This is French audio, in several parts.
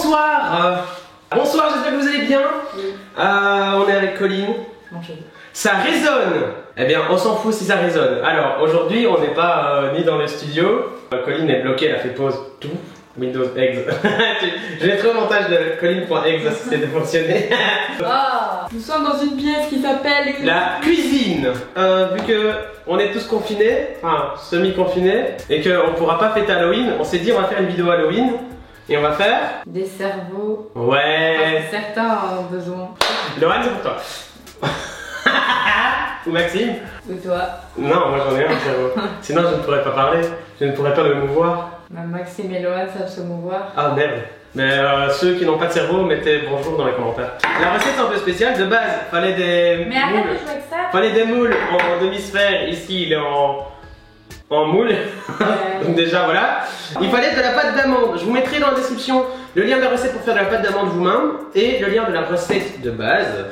Bonsoir. Bonsoir, j'espère que vous allez bien. On est avec Colline. Bonjour. Ça résonne. Eh bien, on s'en fout si ça résonne. Alors, aujourd'hui, on n'est pas ni dans le studio. Colline est bloquée, elle a fait pause tout. Windows Eggs. Je vais trouver au montage de Colline.eggs si c'était fonctionné. Nous sommes dans une pièce qui s'appelle la cuisine. Vu que on est tous confinés, enfin semi-confinés, et qu'on ne pourra pas fêter Halloween, on s'est dit on va faire une vidéo Halloween. Et on va faire des cerveaux. Ouais. Certains ont besoin. Laurent, c'est pour toi. Ou Maxime. Ou toi. Non, moi j'en ai un cerveau. Sinon je ne pourrais pas parler. Je ne pourrais pas me mouvoir. Maxime et Laurent savent se mouvoir. Ah merde. Mais ceux qui n'ont pas de cerveau, mettez bonjour dans les commentaires. La recette est un peu spéciale. De base, fallait des Mais arrête moules. de jouer avec ça. Fallait des moules en demi-sphère. Ici il est en moule. Donc déjà voilà. Il fallait de la pâte d'amande. Je vous mettrai dans la description le lien de la recette pour faire de la pâte d'amande vous-même et le lien de la recette de base.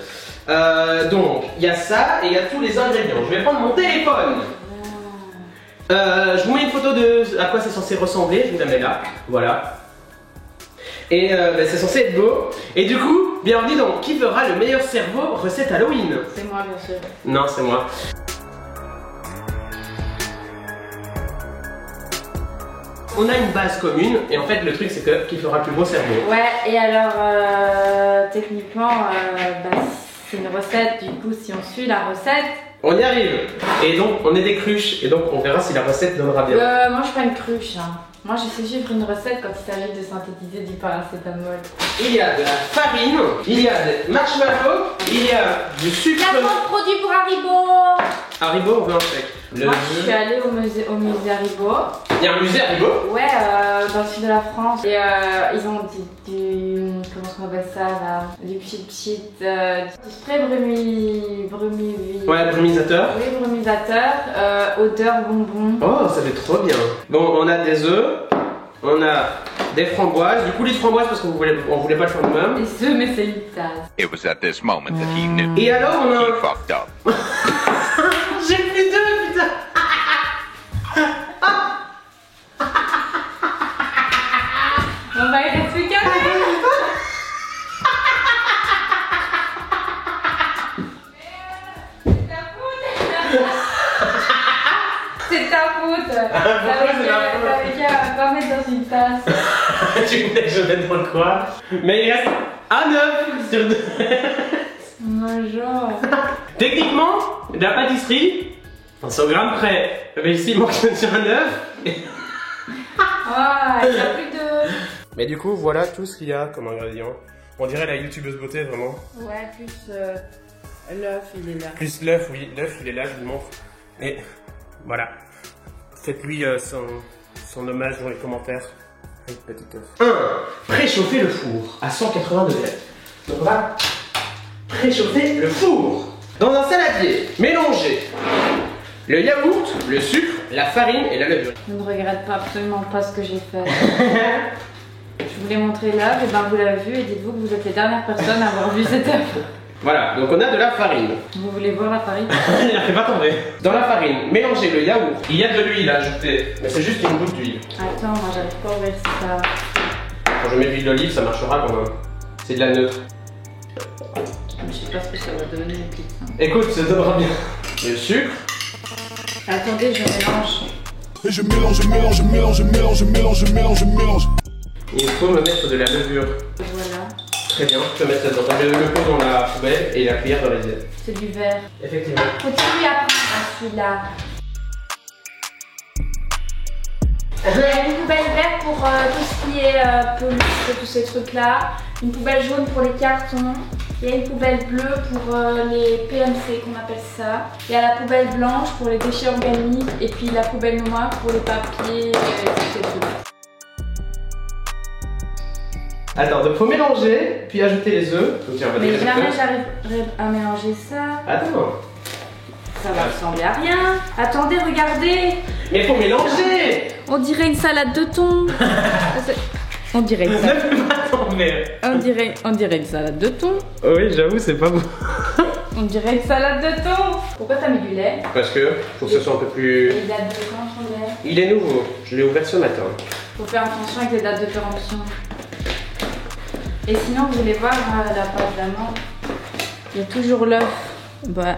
Donc il y a ça et il y a tous les ingrédients. Je vais prendre mon téléphone. Je vous mets une photo de à quoi c'est censé ressembler. Je vous la mets là. Voilà. Et c'est censé être beau. Et du coup, bienvenue dans qui fera le meilleur cerveau recette Halloween. C'est moi bien sûr. Non, c'est moi. On a une base commune et en fait le truc c'est que qui fera le plus beau cerveau. Ouais, et alors techniquement c'est une recette, du coup si on suit la recette. On y arrive. Et donc on est des cruches et donc on verra si la recette donnera bien. Moi je suis pas une cruche hein. Moi je sais suivre une recette quand il s'agit de synthétiser du paracétamol. Il y a de la farine, il y a des marshmallows, il y a du sucre. Il y a trop de produits pour Haribo. Haribo, on veut un steak. Moi je suis allée au musée Haribo. Il y a un musée Haribo? Ouais, dans le sud de la France. Et ils ont du comment on appelle ça là? Du du spray brumisateur. Ouais, brumisateur. Oui, brumisateur, odeur bonbon. Oh, ça fait trop bien. Bon, on a des œufs, on a des framboises. Du coup, les framboises parce qu'on voulait pas le faire nous-mêmes. Des œufs, mais c'est une tasse. It was at this moment that he knew Et alors, on a he fucked up. J'ai plus d'œufs, putain. On va y rester qu'un. C'est ta faute. T'avais qu'à pas mettre dans une tasse. Tu voulais que je mette dans le quoi? Mais il reste un œuf sur deux. Bonjour. Techniquement, de la pâtisserie, 100 grammes près. Mais ici, il manque sur un œuf. Ah, il n'y a plus de. Mais du coup, voilà tout ce qu'il y a comme ingrédient. On dirait la youtubeuse beauté, vraiment. Ouais, plus l'œuf, il est là. Plus l'œuf, oui, l'œuf, il est là, je vous le montre. Et voilà. Faites-lui son hommage dans les commentaires. Avec petit œuf. 1. Préchauffer le four à 180 degrés. Donc on va préchauffer le four. Dans un saladier, mélangez le yaourt, le sucre, la farine et la levure. Je ne regrette pas absolument pas ce que j'ai fait. Je voulais montrer l'œuf, et ben vous l'avez vu et dites-vous que vous êtes les dernières personnes à avoir vu cet œuf. Voilà, donc on a de la farine. Vous voulez voir la farine? Il a fait pas tomber. Dans la farine, mélangez le yaourt. Il y a de l'huile à ajouter, mais c'est juste une goutte d'huile. Attends, moi j'arrive pas à ouvrir ça. Quand je mets de l'huile d'olive, ça marchera quand même. C'est de la neutre. Je sais pas ce que ça va donner. Écoute, ça donnera bien. Le sucre. Attendez, je mélange. Et je mélange, je mélange, je mélange, je mélange, je mélange, je mélange, je mélange. Il faut me mettre de la levure. Voilà. Très bien, je peux mettre ça dedans. Je le pose dans la poubelle et la cuillère dans les ailes. C'est du verre. Effectivement. Faut-il lui apprendre à celui-là? Il y a une poubelle verte pour tout ce qui est police et tous ces trucs-là. Une poubelle jaune pour les cartons. Il y a une poubelle bleue pour les PMC qu'on appelle ça. Il y a la poubelle blanche pour les déchets organiques. Et puis la poubelle noire pour les papiers et tous ces trucs. Attends, donc faut mélanger, puis ajouter les œufs. Mais jamais j'arriverai à mélanger ça. Attends. Ça va ressembler à rien. Attendez, regardez. Mais faut mélanger. On dirait une salade de thon. On dirait une salade. Ne fais pas tomber. On dirait une salade de thon. Oui, j'avoue, c'est pas bon. On dirait une salade de thon. Pourquoi t'as mis du lait? Parce que, pour que ce soit un peu plus... Et les dates de péremption de lait? Il est nouveau, je l'ai ouvert ce matin. Faut faire attention avec les dates de péremption. Et sinon, vous voulez voir la pâte d'amande? Il y a toujours l'œuf. Bah,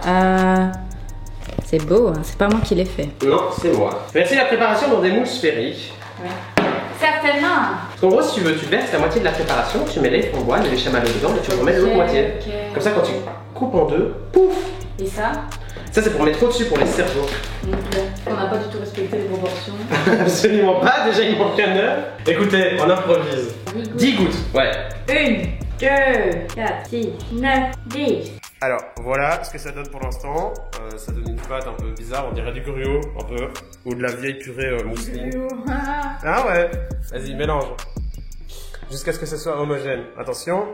c'est beau, hein. C'est pas moi qui l'ai fait. Non, c'est moi. Merci la préparation dans des moules sphériques. Ouais. Certainement. Parce qu'en gros, si tu veux, tu verses la moitié de la préparation, tu mets les framboises et les chamallows dedans et tu remets l'autre moitié. Okay. Comme ça, quand tu coupes en deux, pouf! Et ça? Ça, c'est pour mettre au-dessus pour les cerveaux. On n'a pas du tout respecté les proportions. Absolument pas, déjà il manque un œuf. Écoutez, on improvise. 10 gouttes, ouais. 1, 2, 4, 6, 9, 10. Alors, voilà ce que ça donne pour l'instant. Ça donne une pâte un peu bizarre, on dirait du gruau, un peu. Ou de la vieille purée mousseline. Ah ouais. Vas-y, mélange. Jusqu'à ce que ce soit homogène. Attention.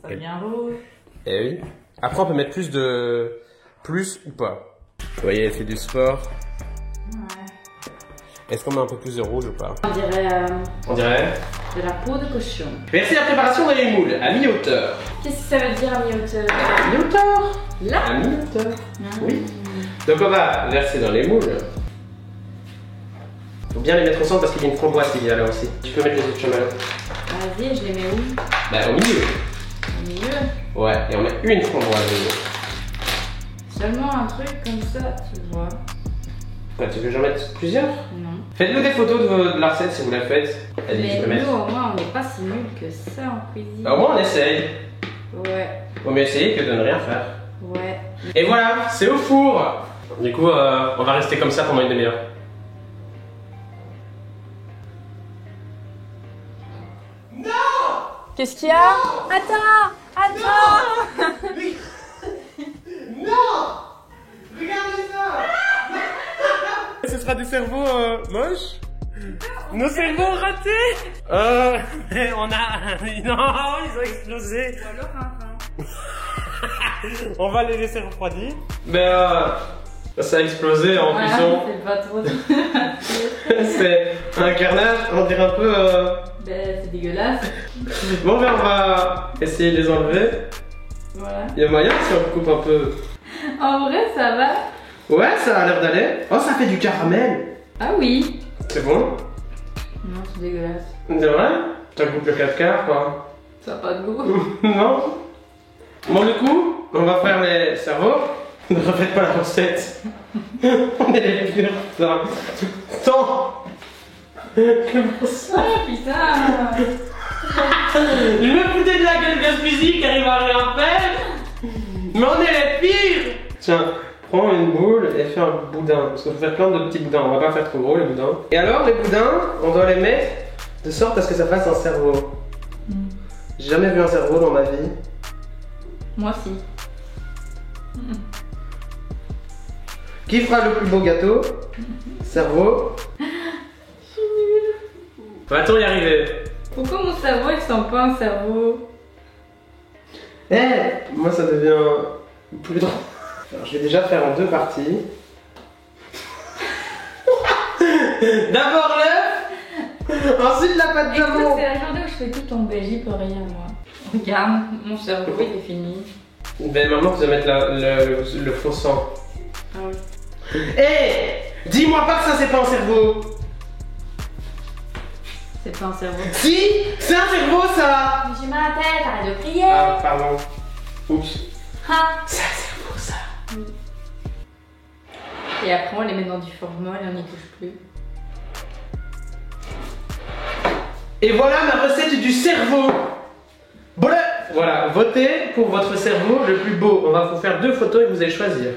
Ça devient rouge. Eh oui. Après, on peut mettre plus de... Plus ou pas. Vous voyez, elle fait du sport. Ouais. Est-ce qu'on met un peu plus de rouge ou pas? On dirait On dirait de la peau de cochon. Merci la préparation dans les moules, à mi-hauteur. Qu'est-ce que ça veut dire à mi-hauteur? À mi-hauteur? Là? À mi-hauteur. Oui. Donc on va verser dans les moules. Faut bien les mettre ensemble parce qu'il y a une framboise qui vient là aussi. Tu peux mettre les autres chamallows. Vas-y, je les mets où? Bah au milieu. Au milieu. Ouais, et on met une framboise dedans. Seulement un truc comme ça, tu vois. Bah, tu veux que j'en mette plusieurs? Non. Faites-nous des photos de la recette si vous la faites. Allez, Mais je peux nous, mettre. au moins, on n'est pas si nuls que ça en cuisine. Bah, au moins on essaye. Ouais, Vaut mieux essayer que de ne rien faire. ouais. Et voilà, c'est au four. Du coup, on va rester comme ça pendant une demi-heure. Qu'est-ce qu'il y a? Attends! Attends! Non! Regardez ça! Ce sera des cerveaux moches? Nos cerveaux ratés? Mais on a... Non, ils ont explosé. Ou alors un rein. On va les laisser refroidir. Mais ça a explosé en Voilà, cuisson. c'est pas trop. C'est un carnage, on dirait un peu... Ben, c'est dégueulasse. Bon, ben on va essayer de les enlever. Voilà. Il y a moyen si on coupe un peu. En vrai, ça va. Ouais, ça a l'air d'aller. Oh, ça fait du caramel. Ah oui. C'est bon? Non, c'est dégueulasse. C'est vrai? Ça coupe le 4 quarts, quoi. Ça n'a pas de goût. Non? Bon, du coup, on va faire les cerveaux. Ne refaites pas la recette. On est les pires, putain. Tant. Comment ça? Ah putain. Je me foutais de la gueule Gaspésie qui arrive à rien faire. Mais on est les pires. Tiens, prends une boule et fais un boudin. Parce qu'il faut faire plein de petits boudins. On va pas faire trop gros les boudins. Et alors, les boudins, on doit les mettre de sorte à ce que ça fasse un cerveau. J'ai jamais vu un cerveau dans ma vie. Moi si. Qui fera le plus beau gâteau? Cerveau. Va-t-on y arriver? Pourquoi mon cerveau il sent pas un cerveau? Eh, moi ça devient plus drôle. Alors, je vais déjà faire en deux parties. D'abord l'œuf, ensuite la pâte Écoute, d'amande. c'est la journée où je fais tout tomber, j'y peux rien moi. Regarde, mon cerveau il est fini. Ben maman, tu vas mettre le faux sang. Ah oui. Eh, dis-moi pas que ça c'est pas un cerveau. C'est pas un cerveau. Si, c'est un cerveau ça. J'ai mal à la tête, arrête de crier. Ah, pardon. Oups. Ah. C'est un cerveau ça. Et après on les met dans du formol et on n'y touche plus. Et voilà ma recette du cerveau. Voilà, votez pour votre cerveau le plus beau. On va vous faire deux photos et vous allez choisir.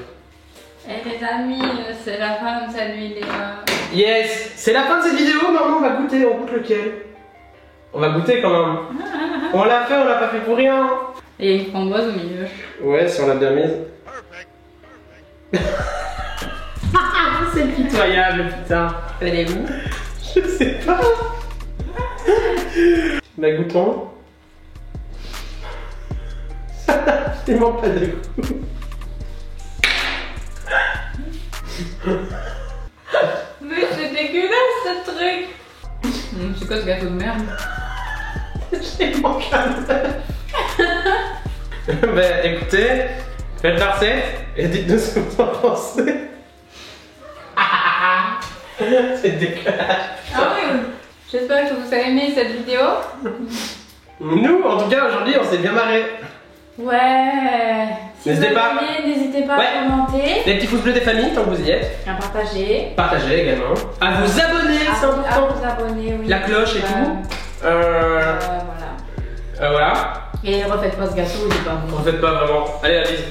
Eh les amis, c'est la fin de cette vidéo. Yes, c'est la fin de cette vidéo. Maman, on va goûter. On goûte lequel? On va goûter quand même. On l'a fait, on l'a pas fait pour rien. Et il y a une framboise au milieu. Ouais, si on l'a bien mise. C'est pitoyable, putain. Elle est où? Je sais pas. Bah goûtons. Ça n'a absolument pas de goût. Mais c'est dégueulasse ce truc. C'est quoi ce gâteau de merde? J'ai mangé un œuf. Bah écoutez, faites la recette et dites-nous ce que vous en pensez. C'est dégueulasse. Ah oui. J'espère que vous avez aimé cette vidéo. Nous, en tout cas, aujourd'hui, on s'est bien marré. Ouais. Si N'hésitez vous pas. avez aimé, n'hésitez pas Ouais. à commenter. Les petits pouces bleus des familles, tant que vous y êtes. À partager. Partagez également. À vous abonner, c'est À important. vous abonner, oui. La cloche et tout. Voilà. Voilà. Et refaites pas ce gâteau, il est pas bon. En fait, pas vraiment. Allez, la bise.